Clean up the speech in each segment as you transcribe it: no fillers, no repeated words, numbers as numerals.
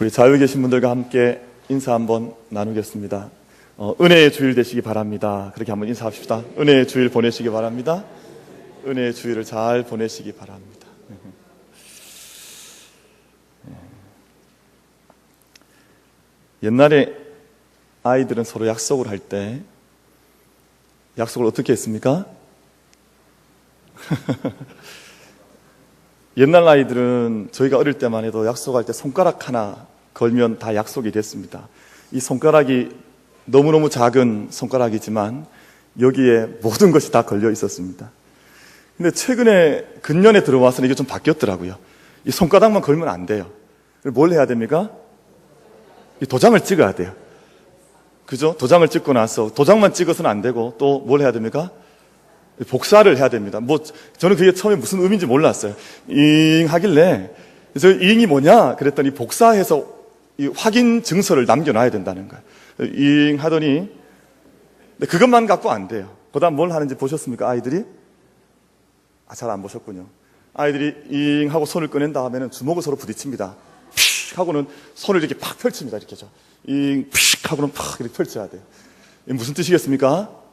우리 자유에 계신 분들과 함께 인사 한번 나누겠습니다. 은혜의 주일 되시기 바랍니다. 그렇게 한번 인사합시다. 은혜의 주일 보내시기 바랍니다. 은혜의 주일을 잘 보내시기 바랍니다. 옛날에 아이들은 서로 약속을 할 때 약속을 어떻게 했습니까? 옛날 아이들은 저희가 어릴 때만 해도 약속할 때 손가락 하나 걸면 다 약속이 됐습니다. 이 손가락이 너무너무 작은 손가락이지만 여기에 모든 것이 다 걸려 있었습니다. 근데 최근에 근년에 들어와서는 이게 좀 바뀌었더라고요. 이 손가락만 걸면 안 돼요. 뭘 해야 됩니까? 이 도장을 찍어야 돼요. 그죠? 도장을 찍고 나서 도장만 찍어서는 안 되고 또 뭘 해야 됩니까? 복사를 해야 됩니다. 저는 그게 처음에 무슨 의미인지 몰랐어요. 잉 하길래, 그래서 잉이 뭐냐? 그랬더니 복사해서 이 확인 증서를 남겨놔야 된다는 거예요. 잉 하더니, 그것만 갖고 안 돼요. 그 다음 뭘 하는지 보셨습니까? 아이들이? 잘 안 보셨군요. 아이들이 잉 하고 손을 꺼낸 다음에는 주먹을 서로 부딪힙니다. 픽 하고는 손을 이렇게 팍 펼칩니다. 이렇게죠. 잉, 픽 하고는 팍 이렇게 펼쳐야 돼요. 이게 무슨 뜻이겠습니까?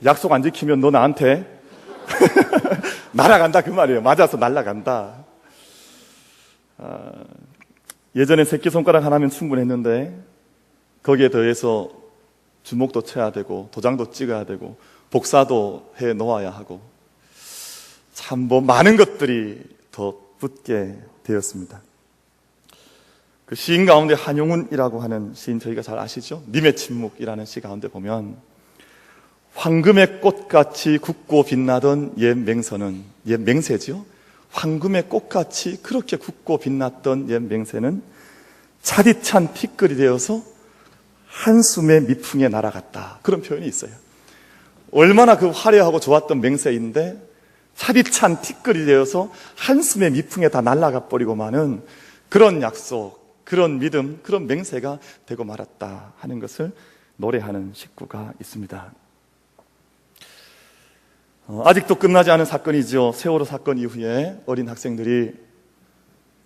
약속 안 지키면 너 나한테 날아간다 그 말이에요. 맞아서 날아간다. 예전에 새끼손가락 하나면 충분했는데 거기에 더해서 주먹도 쳐야 되고 도장도 찍어야 되고 복사도 해 놓아야 하고 참 많은 것들이 더 붙게 되었습니다. 그 시인 가운데 한용운이라고 하는 시인 저희가 잘 아시죠? 님의 침묵이라는 시 가운데 보면 황금의 꽃같이 굳고 빛나던 옛 맹서는, 옛 맹세죠? 황금의 꽃같이 그렇게 굳고 빛났던 옛 맹세는 차디찬 티끌이 되어서 한숨의 미풍에 날아갔다. 그런 표현이 있어요. 얼마나 그 화려하고 좋았던 맹세인데 차디찬 티끌이 되어서 한숨의 미풍에 다 날아가 버리고 마는 그런 약속, 그런 믿음, 그런 맹세가 되고 말았다 하는 것을 노래하는 식구가 있습니다. 아직도 끝나지 않은 사건이죠. 세월호 사건 이후에 어린 학생들이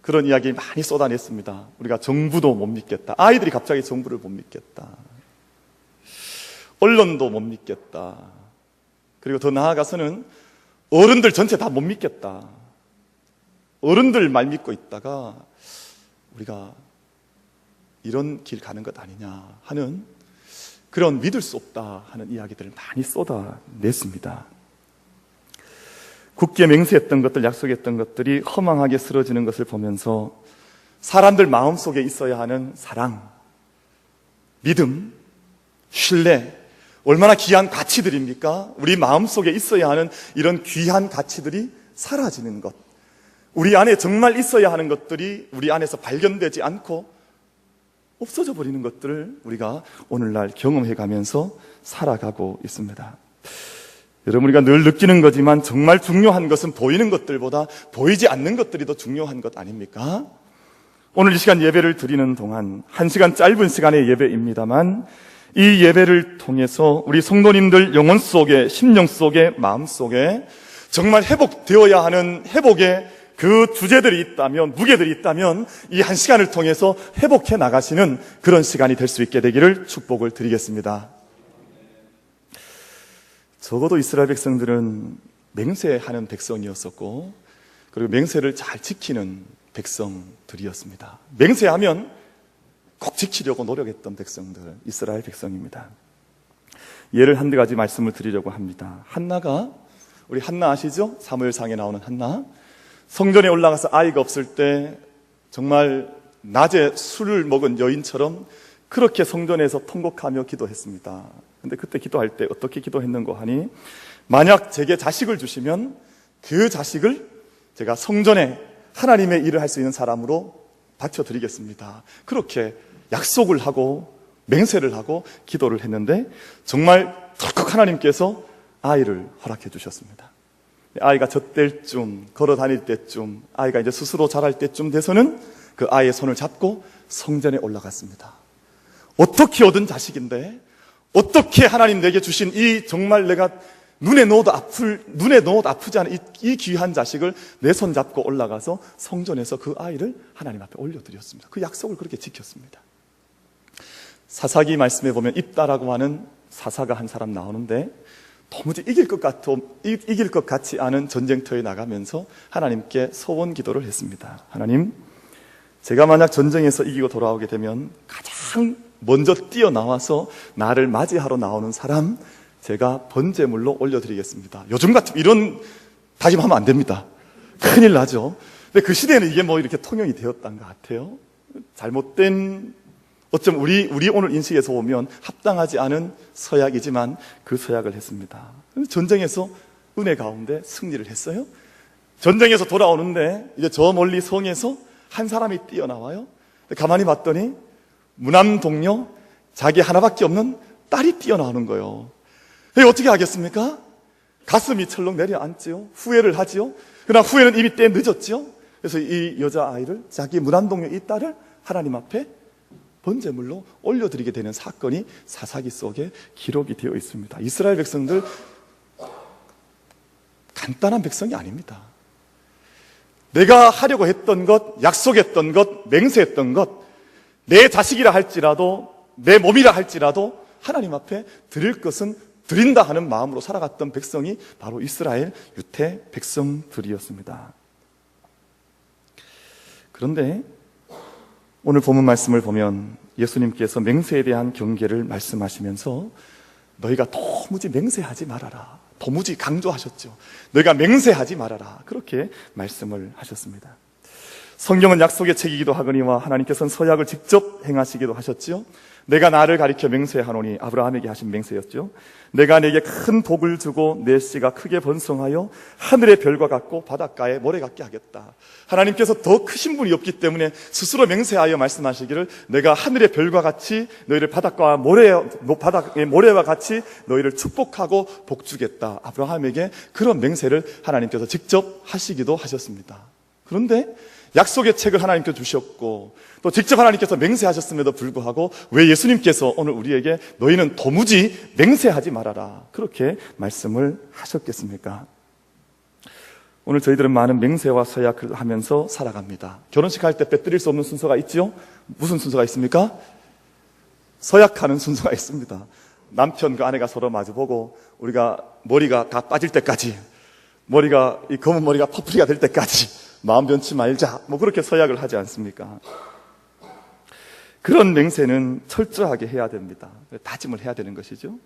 그런 이야기 많이 쏟아냈습니다. 우리가 정부도 못 믿겠다. 아이들이 갑자기 정부를 못 믿겠다. 언론도 못 믿겠다. 그리고 더 나아가서는 어른들 전체 다 못 믿겠다. 어른들 말 믿고 있다가 우리가 이런 길 가는 것 아니냐 하는 그런 믿을 수 없다 하는 이야기들을 많이 쏟아냈습니다. 굳게 맹세했던 것들, 약속했던 것들이 허망하게 쓰러지는 것을 보면서 사람들 마음속에 있어야 하는 사랑, 믿음, 신뢰, 얼마나 귀한 가치들입니까? 우리 마음속에 있어야 하는 이런 귀한 가치들이 사라지는 것, 우리 안에 정말 있어야 하는 것들이 우리 안에서 발견되지 않고 없어져 버리는 것들을 우리가 오늘날 경험해가면서 살아가고 있습니다. 여러분, 우리가 늘 느끼는 거지만 정말 중요한 것은 보이는 것들보다 보이지 않는 것들이 더 중요한 것 아닙니까? 오늘 이 시간 예배를 드리는 동안 1시간 짧은 시간의 예배입니다만 이 예배를 통해서 우리 성도님들 영혼 속에, 심령 속에, 마음 속에 정말 회복되어야 하는 회복의 그 주제들이 있다면, 무게들이 있다면 이 1시간을 통해서 회복해 나가시는 그런 시간이 될 수 있게 되기를 축복을 드리겠습니다. 적어도 이스라엘 백성들은 맹세하는 백성이었었고 그리고 맹세를 잘 지키는 백성들이었습니다. 맹세하면 꼭 지키려고 노력했던 백성들, 이스라엘 백성입니다. 예를 한두 가지 말씀을 드리려고 합니다. 한나가, 우리 한나 아시죠? 사무엘상에 나오는 한나. 성전에 올라가서 아이가 없을 때 정말 낮에 술을 먹은 여인처럼 그렇게 성전에서 통곡하며 기도했습니다. 근데 그때 기도할 때 어떻게 기도했는고 하니, 만약 제게 자식을 주시면 그 자식을 제가 성전에 하나님의 일을 할 수 있는 사람으로 바쳐드리겠습니다. 그렇게 약속을 하고 맹세를 하고 기도를 했는데 정말 덜컥 하나님께서 아이를 허락해 주셨습니다. 아이가 젖될 쯤, 걸어 다닐 때쯤, 아이가 이제 스스로 자랄 때쯤 돼서는 그 아이의 손을 잡고 성전에 올라갔습니다. 어떻게 얻은 자식인데, 어떻게 하나님 내게 주신 이 정말 내가 눈에 넣어도 아프지 않은 이 귀한 자식을 내 손 잡고 올라가서 성전에서 그 아이를 하나님 앞에 올려드렸습니다. 그 약속을 그렇게 지켰습니다. 사사기 말씀에 보면 입다라고 하는 사사가 한 사람 나오는데 도무지 이길 것 같지 않은 전쟁터에 나가면서 하나님께 소원 기도를 했습니다. 하나님, 제가 만약 전쟁에서 이기고 돌아오게 되면 가장 먼저 뛰어나와서 나를 맞이하러 나오는 사람 제가 번제물로 올려드리겠습니다. 요즘 같으면 이런 다짐하면 안 됩니다. 큰일 나죠. 근데 그 시대에는 이게 뭐 이렇게 통용이 되었던 것 같아요. 잘못된, 어쩜 우리 오늘 인식에서 보면 합당하지 않은 서약이지만 그 서약을 했습니다. 전쟁에서 은혜 가운데 승리를 했어요. 전쟁에서 돌아오는데 이제 저 멀리 성에서 한 사람이 뛰어나와요. 가만히 봤더니 무남 동료, 자기 하나밖에 없는 딸이 뛰어나오는 거예요. 어떻게 하겠습니까? 가슴이 철렁 내려앉지요. 후회를 하지요. 그러나 후회는 이미 때 늦었지요. 그래서 이 여자아이를, 자기 무남 동료 이 딸을 하나님 앞에 번제물로 올려드리게 되는 사건이 사사기 속에 기록이 되어 있습니다. 이스라엘 백성들 간단한 백성이 아닙니다. 내가 하려고 했던 것, 약속했던 것, 맹세했던 것, 내 자식이라 할지라도, 내 몸이라 할지라도 하나님 앞에 드릴 것은 드린다 하는 마음으로 살아갔던 백성이 바로 이스라엘 유태 백성들이었습니다. 그런데 오늘 본문 말씀을 보면 예수님께서 맹세에 대한 경계를 말씀하시면서 너희가 도무지 맹세하지 말아라, 도무지 강조하셨죠. 너희가 맹세하지 말아라, 그렇게 말씀을 하셨습니다. 성경은 약속의 책이기도 하거니와 하나님께서는 서약을 직접 행하시기도 하셨죠. 내가 나를 가리켜 맹세하노니, 아브라함에게 하신 맹세였죠. 내가 내게 큰 복을 주고 내 씨가 크게 번성하여 하늘의 별과 같고 바닷가의 모래 같게 하겠다. 하나님께서 더 크신 분이 없기 때문에 스스로 맹세하여 말씀하시기를 내가 하늘의 별과 같이 너희를 바닷가와 바닷의 모래와 같이 너희를 축복하고 복주겠다. 아브라함에게 그런 맹세를 하나님께서 직접 하시기도 하셨습니다. 그런데 약속의 책을 하나님께서 주셨고 또 직접 하나님께서 맹세하셨음에도 불구하고 왜 예수님께서 오늘 우리에게 너희는 도무지 맹세하지 말아라, 그렇게 말씀을 하셨겠습니까? 오늘 저희들은 많은 맹세와 서약을 하면서 살아갑니다. 결혼식 할 때 빼뜨릴 수 없는 순서가 있죠? 무슨 순서가 있습니까? 서약하는 순서가 있습니다. 남편과 아내가 서로 마주보고 우리가 머리가 다 빠질 때까지, 이 검은 머리가 퍼플이가 될 때까지 마음 변치 말자, 그렇게 서약을 하지 않습니까? 그런 맹세는 철저하게 해야 됩니다. 다짐을 해야 되는 것이죠.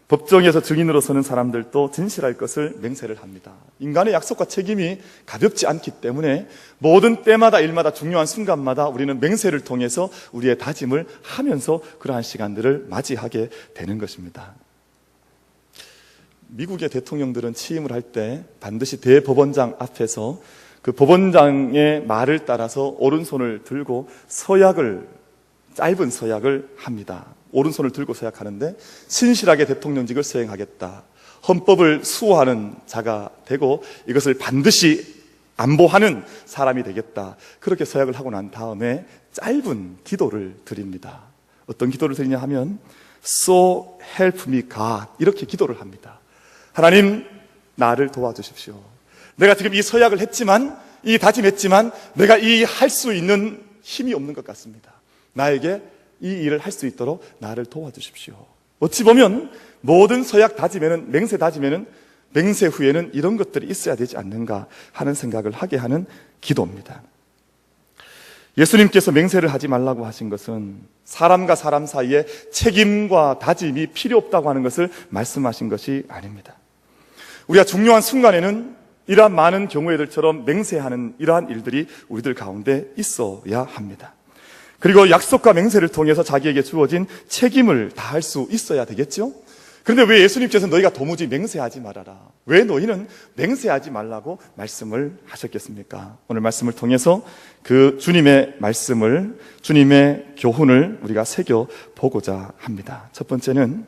법정에서 증인으로 서는 사람들도 진실할 것을 맹세를 합니다. 인간의 약속과 책임이 가볍지 않기 때문에 모든 때마다 일마다 중요한 순간마다 우리는 맹세를 통해서 우리의 다짐을 하면서 그러한 시간들을 맞이하게 되는 것입니다. 미국의 대통령들은 취임을 할 때 반드시 대법원장 앞에서 그 법원장의 말을 따라서 오른손을 들고 짧은 서약을 합니다. 오른손을 들고 서약하는데 신실하게 대통령직을 수행하겠다, 헌법을 수호하는 자가 되고 이것을 반드시 안보하는 사람이 되겠다, 그렇게 서약을 하고 난 다음에 짧은 기도를 드립니다. 어떤 기도를 드리냐 하면 So help me God, 이렇게 기도를 합니다. 하나님, 나를 도와주십시오. 내가 지금 이 서약을 했지만, 이 다짐했지만 내가 이 할 수 있는 힘이 없는 것 같습니다. 나에게 이 일을 할 수 있도록 나를 도와주십시오. 어찌 보면 모든 서약 다짐에는, 맹세 다짐에는, 맹세 후에는 이런 것들이 있어야 되지 않는가 하는 생각을 하게 하는 기도입니다. 예수님께서 맹세를 하지 말라고 하신 것은 사람과 사람 사이에 책임과 다짐이 필요 없다고 하는 것을 말씀하신 것이 아닙니다. 우리가 중요한 순간에는 이러한 많은 경우에들처럼 맹세하는 이러한 일들이 우리들 가운데 있어야 합니다. 그리고 약속과 맹세를 통해서 자기에게 주어진 책임을 다할 수 있어야 되겠죠? 그런데 왜 예수님께서 너희가 도무지 맹세하지 말아라, 왜 너희는 맹세하지 말라고 말씀을 하셨겠습니까? 오늘 말씀을 통해서 그 주님의 말씀을, 주님의 교훈을 우리가 새겨보고자 합니다. 첫 번째는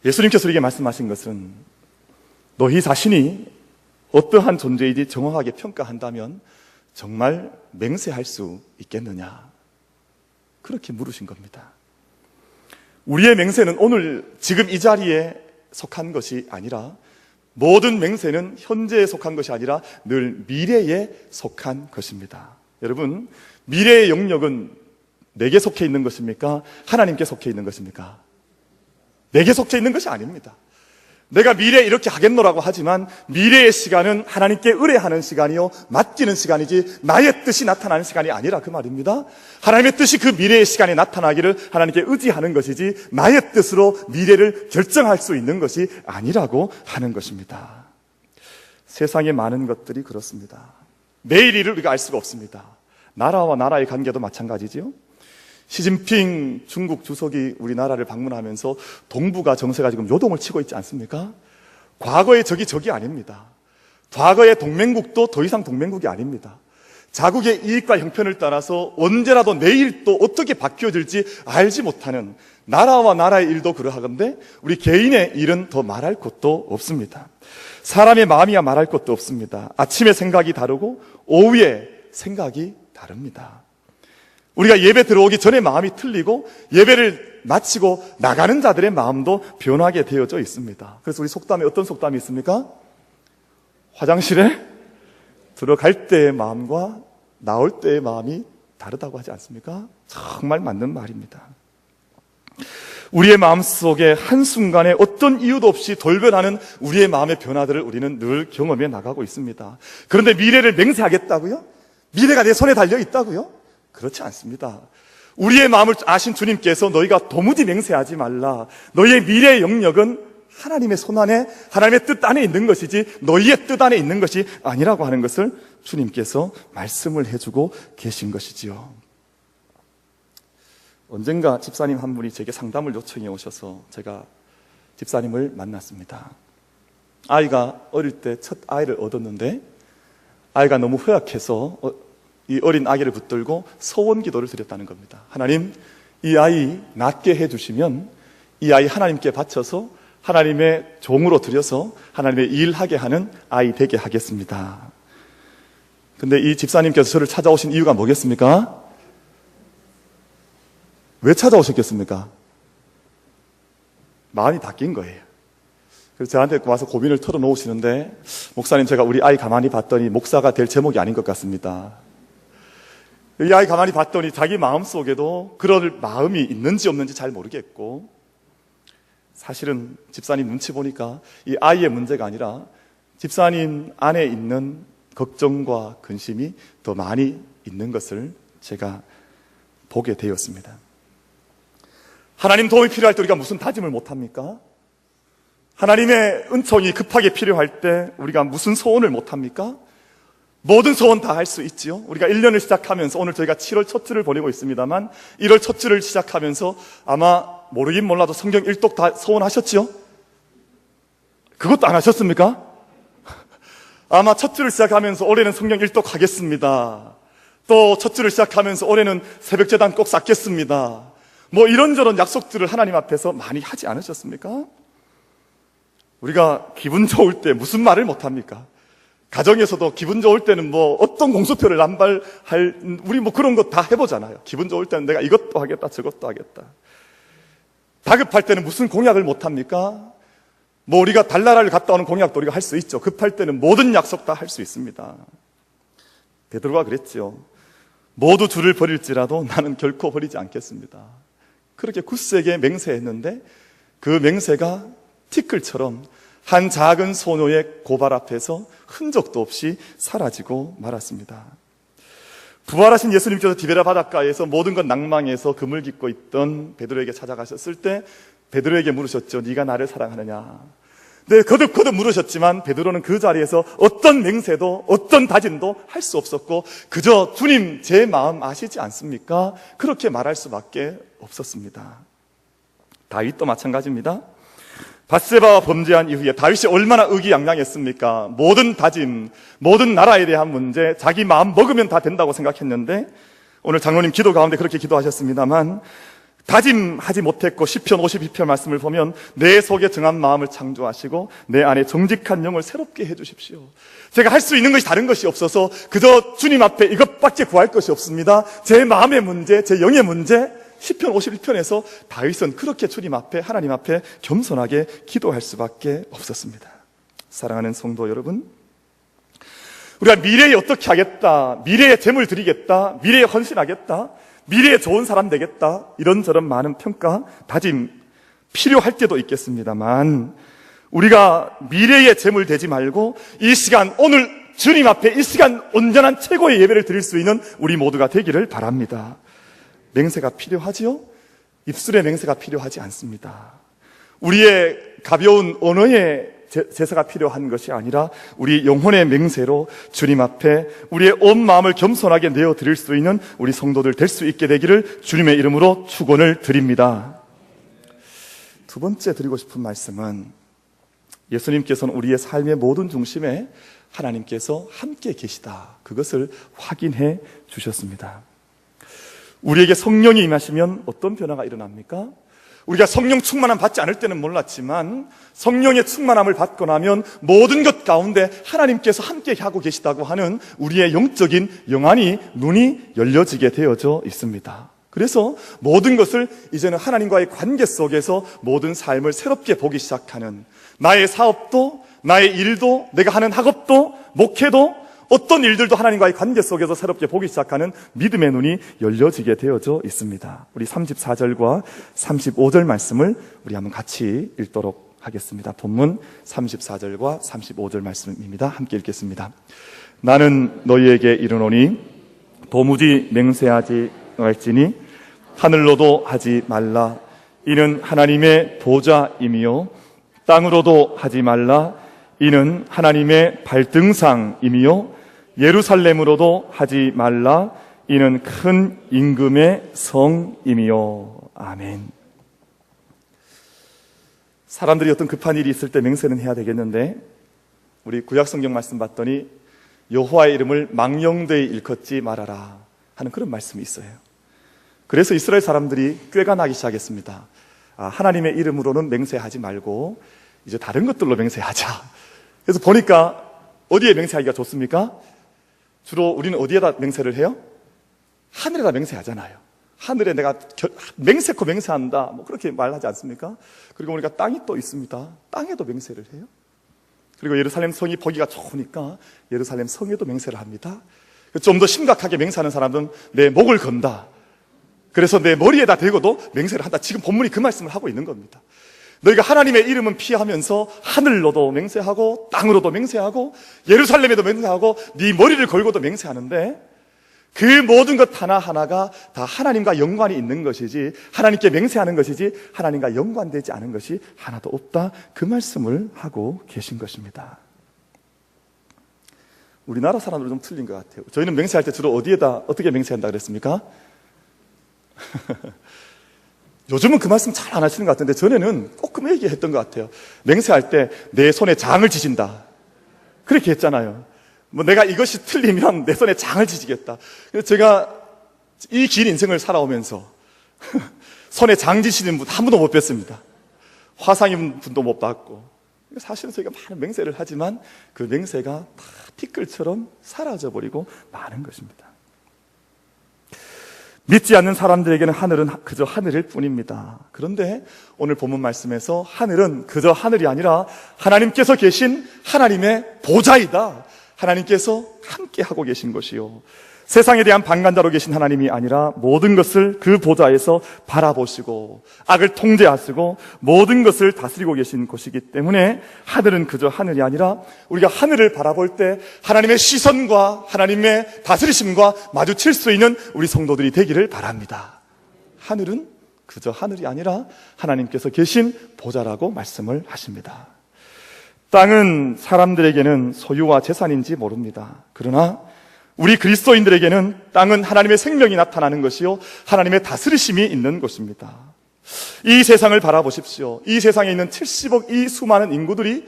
예수님께서 우리에게 말씀하신 것은 너희 자신이 어떠한 존재이지 정확하게 평가한다면 정말 맹세할 수 있겠느냐, 그렇게 물으신 겁니다. 우리의 맹세는 오늘 지금 이 자리에 속한 것이 아니라, 모든 맹세는 현재에 속한 것이 아니라 늘 미래에 속한 것입니다. 여러분, 미래의 영역은 내게 속해 있는 것입니까? 하나님께 속해 있는 것입니까? 내게 속해 있는 것이 아닙니다. 내가 미래에 이렇게 하겠노라고 하지만 미래의 시간은 하나님께 의뢰하는 시간이요, 맡기는 시간이지 나의 뜻이 나타나는 시간이 아니라 그 말입니다. 하나님의 뜻이 그 미래의 시간에 나타나기를 하나님께 의지하는 것이지 나의 뜻으로 미래를 결정할 수 있는 것이 아니라고 하는 것입니다. 세상의 많은 것들이 그렇습니다. 내일 일을 우리가 알 수가 없습니다. 나라와 나라의 관계도 마찬가지지요. 시진핑 중국 주석이 우리나라를 방문하면서 동북아 정세가 지금 요동을 치고 있지 않습니까? 과거의 적이 아닙니다. 과거의 동맹국도 더 이상 동맹국이 아닙니다. 자국의 이익과 형편을 따라서 언제라도 내일 또 어떻게 바뀌어질지 알지 못하는, 나라와 나라의 일도 그러하건대 우리 개인의 일은 더 말할 것도 없습니다. 사람의 마음이야 말할 것도 없습니다. 아침에 생각이 다르고 오후에 생각이 다릅니다. 우리가 예배 들어오기 전에 마음이 틀리고 예배를 마치고 나가는 자들의 마음도 변하게 되어져 있습니다. 그래서 우리 속담에 어떤 속담이 있습니까? 화장실에 들어갈 때의 마음과 나올 때의 마음이 다르다고 하지 않습니까? 정말 맞는 말입니다. 우리의 마음속에 한순간에 어떤 이유도 없이 돌변하는 우리의 마음의 변화들을 우리는 늘 경험해 나가고 있습니다. 그런데 미래를 맹세하겠다고요? 미래가 내 손에 달려 있다고요? 그렇지 않습니다. 우리의 마음을 아신 주님께서 너희가 도무지 맹세하지 말라, 너희의 미래의 영역은 하나님의 손 안에, 하나님의 뜻 안에 있는 것이지 너희의 뜻 안에 있는 것이 아니라고 하는 것을 주님께서 말씀을 해주고 계신 것이지요. 언젠가 집사님 한 분이 제게 상담을 요청해 오셔서 제가 집사님을 만났습니다. 아이가 어릴 때 첫 아이를 얻었는데 아이가 너무 허약해서 이 어린 아기를 붙들고 소원 기도를 드렸다는 겁니다. 하나님, 이 아이 낫게 해주시면 이 아이 하나님께 바쳐서 하나님의 종으로 드려서 하나님의 일하게 하는 아이 되게 하겠습니다. 근데 이 집사님께서 저를 찾아오신 이유가 뭐겠습니까? 왜 찾아오셨겠습니까? 마음이 바뀐 거예요. 그래서 저한테 와서 고민을 털어놓으시는데, 목사님, 제가 우리 아이 가만히 봤더니 목사가 될 제목이 아닌 것 같습니다. 이 아이 가만히 봤더니 자기 마음속에도 그럴 마음이 있는지 없는지 잘 모르겠고, 사실은 집사님 눈치 보니까 이 아이의 문제가 아니라 집사님 안에 있는 걱정과 근심이 더 많이 있는 것을 제가 보게 되었습니다. 하나님 도움이 필요할 때 우리가 무슨 다짐을 못합니까? 하나님의 은총이 급하게 필요할 때 우리가 무슨 소원을 못합니까? 모든 소원 다 할 수 있지요. 우리가 1년을 시작하면서, 오늘 저희가 7월 첫 주를 보내고 있습니다만 1월 첫 주를 시작하면서 아마 모르긴 몰라도 성경 1독 다 소원하셨지요? 그것도 안 하셨습니까? 아마 첫 주를 시작하면서 올해는 성경 1독 하겠습니다. 또 첫 주를 시작하면서 올해는 새벽제단 꼭 쌓겠습니다. 뭐 이런저런 약속들을 하나님 앞에서 많이 하지 않으셨습니까? 우리가 기분 좋을 때 무슨 말을 못합니까? 가정에서도 기분 좋을 때는 뭐 어떤 공수표를 남발할, 우리 뭐 그런 거 다 해보잖아요. 기분 좋을 때는 내가 이것도 하겠다 저것도 하겠다. 다급할 때는 무슨 공약을 못합니까? 뭐 우리가 달나라를 갔다 오는 공약도 우리가 할 수 있죠. 급할 때는 모든 약속 다 할 수 있습니다. 베드로가 그랬죠. 모두 주를 버릴지라도 나는 결코 버리지 않겠습니다. 그렇게 굳세게 맹세했는데 그 맹세가 티끌처럼 한 작은 소녀의 고발 앞에서 흔적도 없이 사라지고 말았습니다. 부활하신 예수님께서 디베라 바닷가에서 모든 것 낭망해서 금을 깃고 있던 베드로에게 찾아가셨을 때 베드로에게 물으셨죠. 네가 나를 사랑하느냐? 네, 거듭 물으셨지만 베드로는 그 자리에서 어떤 맹세도 어떤 다짐도 할 수 없었고 그저 주님 제 마음 아시지 않습니까? 그렇게 말할 수밖에 없었습니다. 다윗도 마찬가지입니다. 밧세바와 범죄한 이후에 다윗이 얼마나 의기양양했습니까? 모든 다짐, 모든 나라에 대한 문제, 자기 마음 먹으면 다 된다고 생각했는데 오늘 장로님 기도 가운데 그렇게 기도하셨습니다만 다짐하지 못했고 시편 52편 말씀을 보면 내 속에 정한 마음을 창조하시고 내 안에 정직한 영을 새롭게 해주십시오. 제가 할 수 있는 것이 다른 것이 없어서 그저 주님 앞에 이것밖에 구할 것이 없습니다. 제 마음의 문제, 제 영의 문제, 시편 51편에서 다윗은 그렇게 주님 앞에, 하나님 앞에 겸손하게 기도할 수밖에 없었습니다. 사랑하는 성도 여러분, 우리가 미래에 어떻게 하겠다, 미래에 재물 드리겠다, 미래에 헌신하겠다, 미래에 좋은 사람 되겠다, 이런저런 많은 평가, 다짐 필요할 때도 있겠습니다만, 우리가 미래에 재물 되지 말고 이 시간, 오늘 주님 앞에 이 시간 온전한 최고의 예배를 드릴 수 있는 우리 모두가 되기를 바랍니다. 맹세가 필요하지요? 입술의 맹세가 필요하지 않습니다. 우리의 가벼운 언어의 제사가 필요한 것이 아니라 우리 영혼의 맹세로 주님 앞에 우리의 온 마음을 겸손하게 내어드릴 수 있는 우리 성도들 될 수 있게 되기를 주님의 이름으로 축원을 드립니다. 두 번째 드리고 싶은 말씀은, 예수님께서는 우리의 삶의 모든 중심에 하나님께서 함께 계시다, 그것을 확인해 주셨습니다. 우리에게 성령이 임하시면 어떤 변화가 일어납니까? 우리가 성령 충만함 받지 않을 때는 몰랐지만 성령의 충만함을 받고 나면 모든 것 가운데 하나님께서 함께 하고 계시다고 하는 우리의 영적인 영안이, 눈이 열려지게 되어져 있습니다. 그래서 모든 것을 이제는 하나님과의 관계 속에서 모든 삶을 새롭게 보기 시작하는, 나의 사업도, 나의 일도, 내가 하는 학업도, 목회도, 어떤 일들도 하나님과의 관계 속에서 새롭게 보기 시작하는 믿음의 눈이 열려지게 되어져 있습니다. 우리 34절과 35절 말씀을 우리 한번 같이 읽도록 하겠습니다. 본문 34절과 35절 말씀입니다. 함께 읽겠습니다. 나는 너희에게 이르노니 도무지 맹세하지 말지니 하늘로도 하지 말라. 이는 하나님의 보좌임이요 땅으로도 하지 말라. 이는 하나님의 발등상임이요 예루살렘으로도 하지 말라. 이는 큰 임금의 성임이요. 아멘. 사람들이 어떤 급한 일이 있을 때 맹세는 해야 되겠는데, 우리 구약성경 말씀 봤더니 여호와의 이름을 망령되이 일컫지 말아라 하는 그런 말씀이 있어요. 그래서 이스라엘 사람들이 꾀가 나기 시작했습니다. 하나님의 이름으로는 맹세하지 말고 이제 다른 것들로 맹세하자. 그래서 보니까 어디에 맹세하기가 좋습니까? 주로 우리는 어디에다 맹세를 해요? 하늘에다 맹세하잖아요. 하늘에 내가 맹세코 맹세한다, 뭐 그렇게 말하지 않습니까? 그리고 보니까 땅이 또 있습니다. 땅에도 맹세를 해요. 그리고 예루살렘 성이 보기가 좋으니까 예루살렘 성에도 맹세를 합니다. 좀 더 심각하게 맹세하는 사람은 내 목을 건다, 그래서 내 머리에다 대고도 맹세를 한다. 지금 본문이 그 말씀을 하고 있는 겁니다. 너희가 하나님의 이름은 피하면서 하늘로도 맹세하고 땅으로도 맹세하고 예루살렘에도 맹세하고 네 머리를 걸고도 맹세하는데, 그 모든 것 하나하나가 다 하나님과 연관이 있는 것이지, 하나님께 맹세하는 것이지 하나님과 연관되지 않은 것이 하나도 없다, 그 말씀을 하고 계신 것입니다. 우리나라 사람들은 좀 틀린 것 같아요. 저희는 맹세할 때 주로 어디에다 어떻게 맹세한다 그랬습니까? 요즘은 그 말씀 잘 안 하시는 것 같은데, 전에는 꼭 그 얘기했던 것 같아요. 맹세할 때 내 손에 장을 지진다, 그렇게 했잖아요. 뭐 내가 이것이 틀리면 내 손에 장을 지지겠다. 그래서 제가 이 긴 인생을 살아오면서 손에 장 지시는 분 한 분도 못 뵀습니다. 화상 입은 분도 못 봤고, 사실은 저희가 많은 맹세를 하지만 그 맹세가 다 티끌처럼 사라져버리고 마는 것입니다. 믿지 않는 사람들에게는 하늘은 그저 하늘일 뿐입니다. 그런데 오늘 본문 말씀에서 하늘은 그저 하늘이 아니라 하나님께서 계신 하나님의 보좌이다. 하나님께서 함께 하고 계신 것이요, 세상에 대한 방관자로 계신 하나님이 아니라 모든 것을 그 보좌에서 바라보시고 악을 통제하시고 모든 것을 다스리고 계신 곳이기 때문에 하늘은 그저 하늘이 아니라 우리가 하늘을 바라볼 때 하나님의 시선과 하나님의 다스리심과 마주칠 수 있는 우리 성도들이 되기를 바랍니다. 하늘은 그저 하늘이 아니라 하나님께서 계신 보좌라고 말씀을 하십니다. 땅은 사람들에게는 소유와 재산인지 모릅니다. 그러나 우리 그리스도인들에게는 땅은 하나님의 생명이 나타나는 것이요 하나님의 다스리심이 있는 곳입니다. 이 세상을 바라보십시오. 이 세상에 있는 70억 이 수많은 인구들이,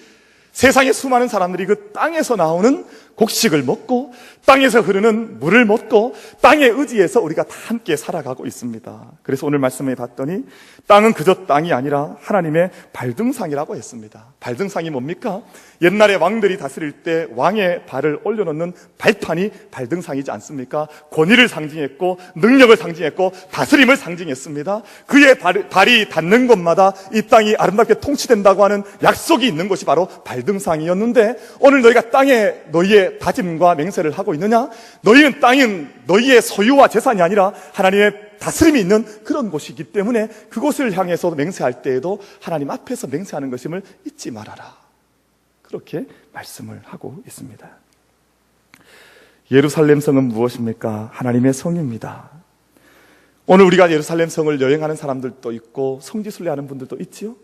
세상의 수많은 사람들이 그 땅에서 나오는 곡식을 먹고 땅에서 흐르는 물을 먹고 땅의 의지에서 우리가 다 함께 살아가고 있습니다. 그래서 오늘 말씀에 봤더니 땅은 그저 땅이 아니라 하나님의 발등상이라고 했습니다. 발등상이 뭡니까? 옛날에 왕들이 다스릴 때 왕의 발을 올려놓는 발판이 발등상이지 않습니까? 권위를 상징했고 능력을 상징했고 다스림을 상징했습니다. 그의 발이 닿는 곳마다 이 땅이 아름답게 통치된다고 하는 약속이 있는 것이 바로 발등상이었는데, 오늘 너희가 땅에 너희의 다짐과 맹세를 하고 있느냐? 너희는 땅은 너희의 소유와 재산이 아니라 하나님의 다스림이 있는 그런 곳이기 때문에 그곳을 향해서 맹세할 때에도 하나님 앞에서 맹세하는 것임을 잊지 말아라. 그렇게 말씀을 하고 있습니다. 예루살렘 성은 무엇입니까? 하나님의 성입니다. 오늘 우리가 예루살렘 성을 여행하는 사람들도 있고 성지순례하는 분들도 있지요.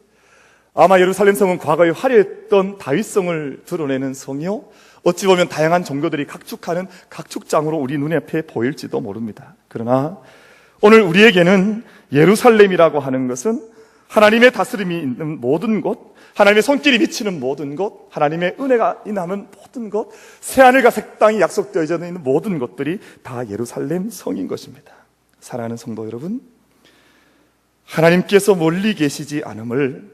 아마 예루살렘 성은 과거에 화려했던 다윗성을 드러내는 성이요, 어찌 보면 다양한 종교들이 각축하는 각축장으로 우리 눈앞에 보일지도 모릅니다. 그러나 오늘 우리에게는 예루살렘이라고 하는 것은 하나님의 다스림이 있는 모든 곳, 하나님의 손길이 비치는 모든 곳, 하나님의 은혜가 임하는 모든 곳, 새하늘과 새 땅이 약속되어져 있는 모든 것들이 다 예루살렘 성인 것입니다. 사랑하는 성도 여러분, 하나님께서 멀리 계시지 않음을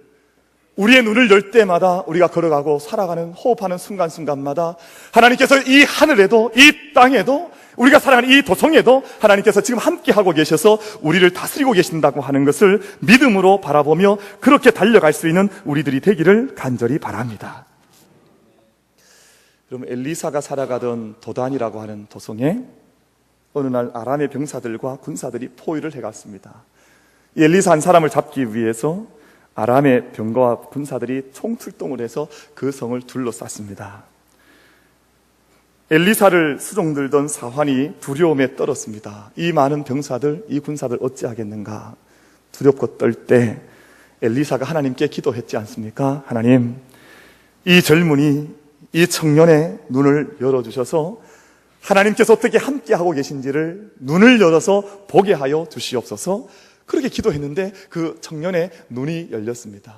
우리의 눈을 열 때마다, 우리가 걸어가고 살아가는 호흡하는 순간순간마다 하나님께서 이 하늘에도, 이 땅에도, 우리가 살아가는 이 도성에도 하나님께서 지금 함께하고 계셔서 우리를 다스리고 계신다고 하는 것을 믿음으로 바라보며 그렇게 달려갈 수 있는 우리들이 되기를 간절히 바랍니다. 그럼 엘리사가 살아가던 도단이라고 하는 도성에 어느 날 아람의 병사들과 군사들이 포위를 해갔습니다. 이 엘리사 한 사람을 잡기 위해서 아람의 병거와 군사들이 총출동을 해서 그 성을 둘러쌌습니다. 엘리사를 수종들던 사환이 두려움에 떨었습니다. 이 많은 병사들, 이 군사들 어찌하겠는가 두렵고 떨 때 엘리사가 하나님께 기도했지 않습니까? 하나님, 이 젊은이, 이 청년의 눈을 열어주셔서 하나님께서 어떻게 함께하고 계신지를 눈을 열어서 보게 하여 주시옵소서. 그렇게 기도했는데 그 청년의 눈이 열렸습니다.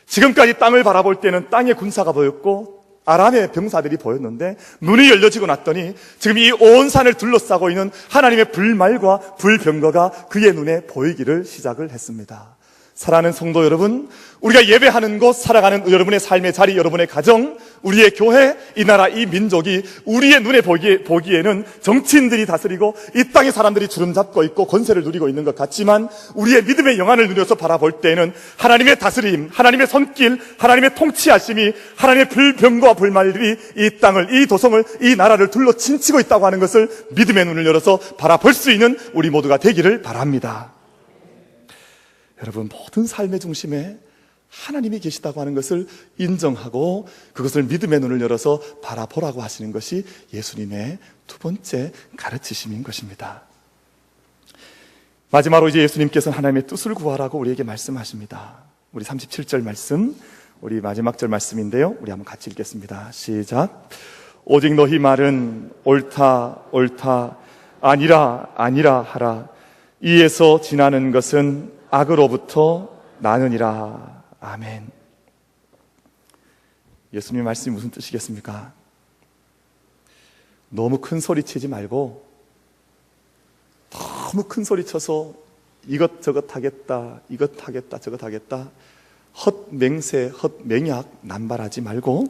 지금까지 땅을 바라볼 때는 땅의 군사가 보였고 아람의 병사들이 보였는데 눈이 열려지고 났더니 지금 이 온 산을 둘러싸고 있는 하나님의 불말과 불병거가 그의 눈에 보이기를 시작을 했습니다. 사랑하는 성도 여러분, 우리가 예배하는 곳, 살아가는 여러분의 삶의 자리, 여러분의 가정, 우리의 교회, 이 나라, 이 민족이 우리의 눈에 보기에는 정치인들이 다스리고 이 땅의 사람들이 주름잡고 있고 권세를 누리고 있는 것 같지만, 우리의 믿음의 영안을 누려서 바라볼 때에는 하나님의 다스림, 하나님의 손길, 하나님의 통치하심이, 하나님의 불병거와 불말들이 이 땅을, 이 도성을, 이 나라를 둘러 침치고 있다고 하는 것을 믿음의 눈을 열어서 바라볼 수 있는 우리 모두가 되기를 바랍니다. 여러분, 모든 삶의 중심에 하나님이 계시다고 하는 것을 인정하고 그것을 믿음의 눈을 열어서 바라보라고 하시는 것이 예수님의 두 번째 가르치심인 것입니다. 마지막으로 이제 예수님께서는 하나님의 뜻을 구하라고 우리에게 말씀하십니다. 우리 37절 말씀, 우리 마지막 절 말씀인데요, 우리 한번 같이 읽겠습니다. 시작. 오직 너희 말은 옳다 옳다, 아니라 아니라 하라. 이에서 지나는 것은 악으로부터 나느니라. 아멘. 예수님의 말씀이 무슨 뜻이겠습니까? 너무 큰 소리 치지 말고, 너무 큰 소리 쳐서 이것저것 하겠다, 이것 하겠다, 저것 하겠다, 헛맹세, 헛맹약 남발하지 말고,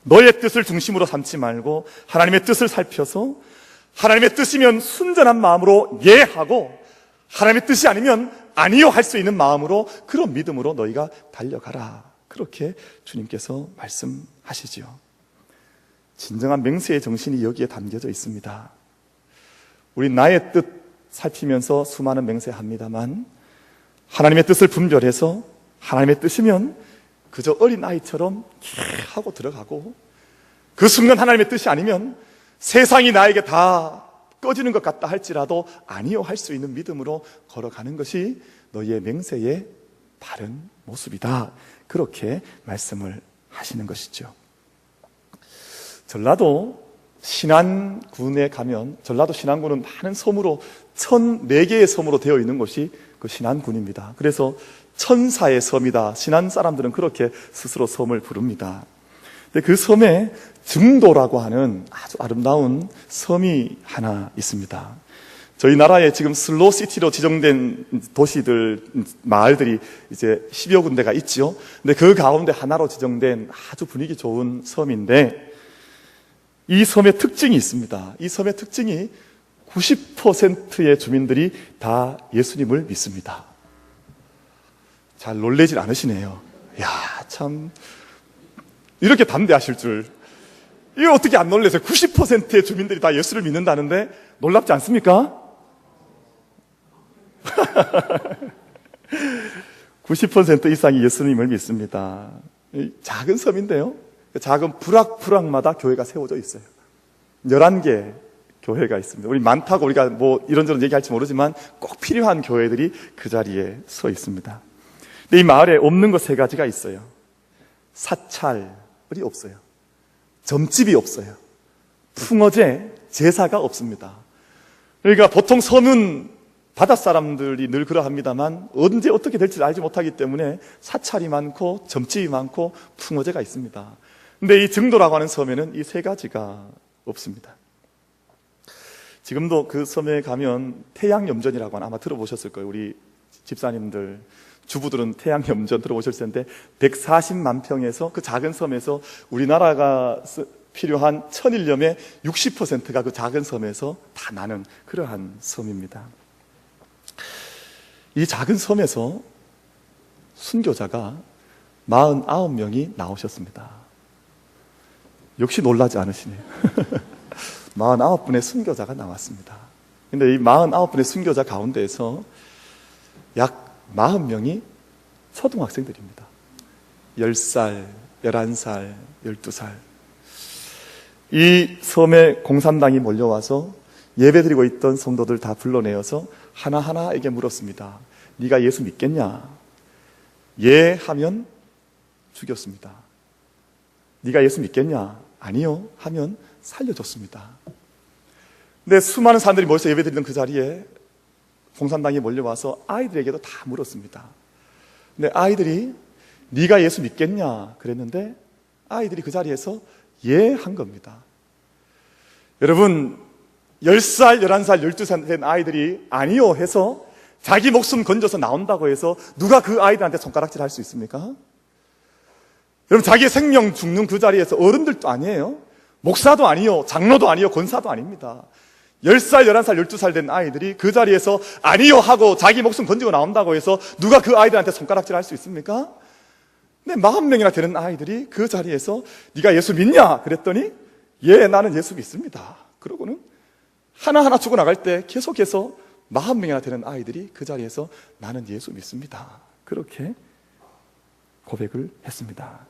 너의 뜻을 중심으로 삼지 말고 하나님의 뜻을 살펴서 하나님의 뜻이면 순전한 마음으로 예하고, 하나님의 뜻이 아니면 아니요 할 수 있는 마음으로, 그런 믿음으로 너희가 달려가라. 그렇게 주님께서 말씀하시지요. 진정한 맹세의 정신이 여기에 담겨져 있습니다. 우리 나의 뜻 살피면서 수많은 맹세합니다만, 하나님의 뜻을 분별해서 하나님의 뜻이면 그저 어린 아이처럼 하고 들어가고, 그 순간 하나님의 뜻이 아니면 세상이 나에게 다 꺼지는 것 같다 할지라도 아니요 할 수 있는 믿음으로 걸어가는 것이 너희의 맹세의 바른 모습이다. 그렇게 말씀을 하시는 것이죠. 전라도 신안군에 가면, 전라도 신안군은 많은 섬으로 1004개의 섬으로 되어 있는 곳이 그 신안군입니다. 그래서 천사의 섬이다, 신안 사람들은 그렇게 스스로 섬을 부릅니다. 근데 그 섬에 증도라고 하는 아주 아름다운 섬이 하나 있습니다. 저희 나라에 지금 슬로우 시티로 지정된 도시들, 마을들이 이제 10여 군데가 있지요. 근데 그 가운데 하나로 지정된 아주 분위기 좋은 섬인데, 이 섬의 특징이 있습니다. 이 섬의 특징이 90%의 주민들이 다 예수님을 믿습니다. 잘 놀라질 않으시네요. 야, 참 이렇게 담대하실 줄. 이거 어떻게 안 놀라세요? 90%의 주민들이 다 예수를 믿는다는데 놀랍지 않습니까? 90% 이상이 예수님을 믿습니다. 작은 섬인데요, 작은 부락부락마다 교회가 세워져 있어요. 11개 교회가 있습니다. 우리 많다고 우리가 뭐 이런저런 얘기할지 모르지만 꼭 필요한 교회들이 그 자리에 서 있습니다. 근데 이 마을에 없는 것 3가지가 있어요. 사찰이 없어요. 점집이 없어요. 풍어제, 제사가 없습니다. 그러니까 보통 섬은 바닷사람들이 늘 그러합니다만 언제 어떻게 될지 알지 못하기 때문에 사찰이 많고 점집이 많고 풍어제가 있습니다. 근데 이 증도라고 하는 섬에는 이 3가지가 없습니다. 지금도 그 섬에 가면 태양염전이라고 하는, 아마 들어보셨을 거예요. 우리 집사님들, 주부들은 태양염전 들어보셨을 텐데 140만 평에서 그 작은 섬에서 우리나라가 필요한 천일염의 60%가 그 작은 섬에서 다 나는 그러한 섬입니다. 이 작은 섬에서 순교자가 49명이 나오셨습니다. 역시 놀라지 않으시네요. 49분의 순교자가 나왔습니다. 근데 이 49분의 순교자 가운데에서 약 40명이 초등학생들입니다. 10살, 11살, 12살. 이 섬에 공산당이 몰려와서 예배드리고 있던 성도들 다 불러내어서 하나하나에게 물었습니다. 네가 예수 믿겠냐? 예 하면 죽였습니다. 네가 예수 믿겠냐? 아니요 하면 살려줬습니다. 근데 수많은 사람들이 모여서 예배드리던 그 자리에 공산당이 몰려와서 아이들에게도 다 물었습니다. 근데 아이들이 네가 예수 믿겠냐? 그랬는데 아이들이 그 자리에서 예 한 겁니다. 여러분, 10살, 11살, 12살 된 아이들이 아니요 해서 자기 목숨 건져서 나온다고 해서 누가 그 아이들한테 손가락질 할 수 있습니까? 여러분, 자기의 생명 죽는 그 자리에서 어른들도 아니에요. 목사도 아니요, 장로도 아니요, 권사도 아닙니다. 10살, 11살, 12살 된 아이들이 그 자리에서 아니요 하고 자기 목숨 건지고 나온다고 해서 누가 그 아이들한테 손가락질 할 수 있습니까? 근데 40명이나 되는 아이들이 그 자리에서 네가 예수 믿냐? 그랬더니 예, 나는 예수 믿습니다. 그러고는 하나하나 죽어나갈 때 계속해서 40명이나 되는 아이들이 그 자리에서 나는 예수 믿습니다. 그렇게 고백을 했습니다.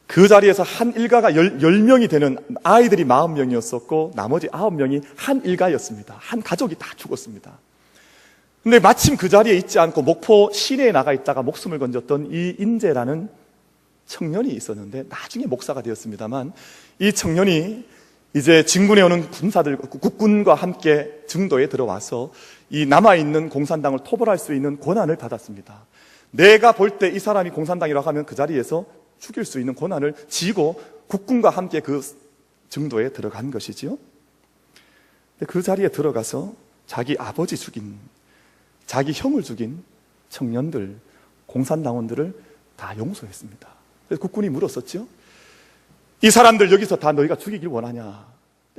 그 자리에서 한 일가가 10명이 되는 아이들이 40명이었었고 나머지 9명이 한 일가였습니다. 한 가족이 다 죽었습니다. 근데 마침 그 자리에 있지 않고 목포 시내에 나가 있다가 목숨을 건졌던 이 인재라는 청년이 있었는데 나중에 목사가 되었습니다만, 이 청년이 이제 진군에 오는 군사들, 국군과 함께 증도에 들어와서 이 남아있는 공산당을 토벌할 수 있는 권한을 받았습니다. 내가 볼 때 이 사람이 공산당이라고 하면 그 자리에서 죽일 수 있는 권한을 쥐고 국군과 함께 그 증도에 들어간 것이지요. 그 자리에 들어가서 자기 아버지 죽인, 자기 형을 죽인 청년들, 공산당원들을 다 용서했습니다. 그래서 국군이 물었었죠. 이 사람들 여기서 다 너희가 죽이길 원하냐?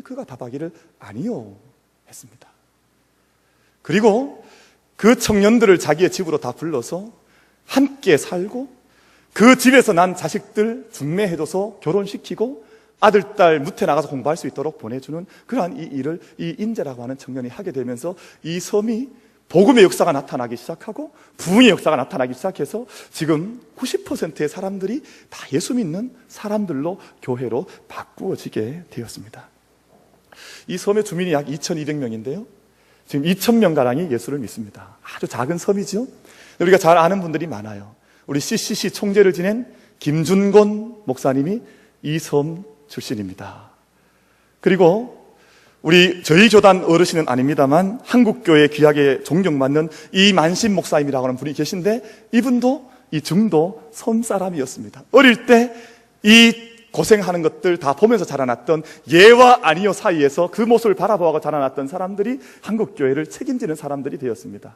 그가 답하기를 아니요 했습니다. 그리고 그 청년들을 자기의 집으로 다 불러서 함께 살고 그 집에서 난 자식들 중매해줘서 결혼시키고 아들, 딸 무태 나가서 공부할 수 있도록 보내주는 그러한 이 일을 이 인재라고 하는 청년이 하게 되면서 이 섬이 복음의 역사가 나타나기 시작하고 부흥의 역사가 나타나기 시작해서 지금 90%의 사람들이 다 예수 믿는 사람들로 교회로 바꾸어지게 되었습니다. 이 섬의 주민이 약 2200명인데요 지금 2000명가량이 예수를 믿습니다. 아주 작은 섬이죠. 우리가 잘 아는 분들이 많아요. 우리 CCC 총재를 지낸 김준곤 목사님이 이 섬 출신입니다. 그리고 저희 교단 어르신은 아닙니다만 한국교회 귀하게 존경받는 이만신 목사님이라고 하는 분이 계신데 이분도 이 중도 섬사람이었습니다. 어릴 때 이 고생하는 것들 다 보면서 자라났던 예와 아니요 사이에서 그 모습을 바라보고 자라났던 사람들이 한국교회를 책임지는 사람들이 되었습니다.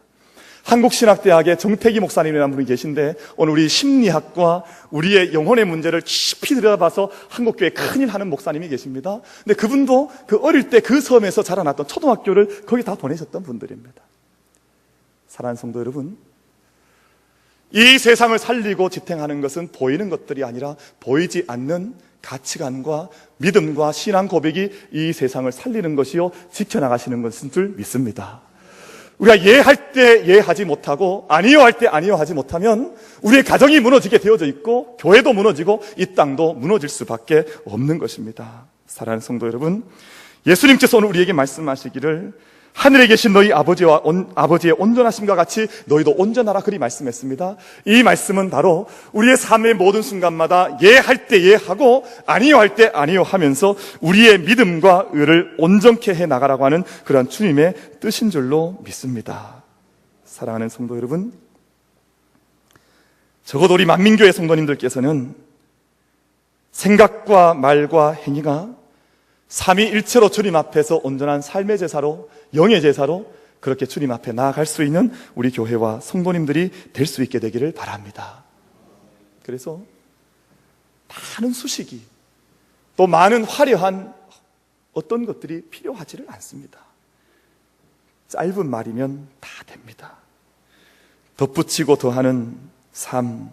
한국신학대학에 정태기 목사님이라는 분이 계신데 오늘 우리 심리학과 우리의 영혼의 문제를 깊이 들여다봐서 한국교회에 큰일 하는 목사님이 계십니다. 근데 그분도 그 어릴 때 그 섬에서 자라났던 초등학교를 거기 다 보내셨던 분들입니다. 사랑하는 성도 여러분, 이 세상을 살리고 지탱하는 것은 보이는 것들이 아니라 보이지 않는 가치관과 믿음과 신앙 고백이 이 세상을 살리는 것이요 지켜나가시는 것인 줄 믿습니다. 우리가 예할 때 예하지 못하고 아니요 할 때 아니요 하지 못하면 우리의 가정이 무너지게 되어져 있고 교회도 무너지고 이 땅도 무너질 수밖에 없는 것입니다. 사랑하는 성도 여러분, 예수님께서 오늘 우리에게 말씀하시기를 하늘에 계신 너희 아버지의 온전하심과 같이 너희도 온전하라 그리 말씀했습니다. 이 말씀은 바로 우리의 삶의 모든 순간마다 예할 때 예하고 아니요 할 때 아니요 하면서 우리의 믿음과 의를 온전케 해 나가라고 하는 그러한 주님의 뜻인 줄로 믿습니다. 사랑하는 성도 여러분, 적어도 우리 만민교회 성도님들께서는 생각과 말과 행위가 삼위일체로 주님 앞에서 온전한 삶의 제사로, 영의 제사로 그렇게 주님 앞에 나아갈 수 있는 우리 교회와 성도님들이 될 수 있게 되기를 바랍니다. 그래서 많은 수식이 또 많은 화려한 어떤 것들이 필요하지를 않습니다. 짧은 말이면 다 됩니다. 덧붙이고 더하는 삶,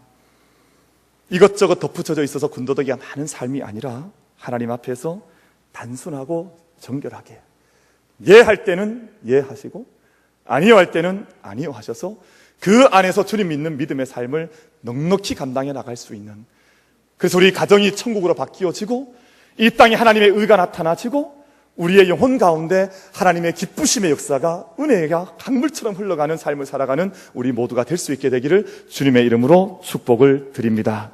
이것저것 덧붙여져 있어서 군더더기가 많은 삶이 아니라 하나님 앞에서 단순하고 정결하게 예할 때는 예하시고 아니요 할 때는 아니요 하셔서 그 안에서 주님 믿는 믿음의 삶을 넉넉히 감당해 나갈 수 있는, 그래서 우리 가정이 천국으로 바뀌어지고 이 땅에 하나님의 의가 나타나지고 우리의 영혼 가운데 하나님의 기쁘심의 역사가, 은혜가 강물처럼 흘러가는 삶을 살아가는 우리 모두가 될 수 있게 되기를 주님의 이름으로 축복을 드립니다.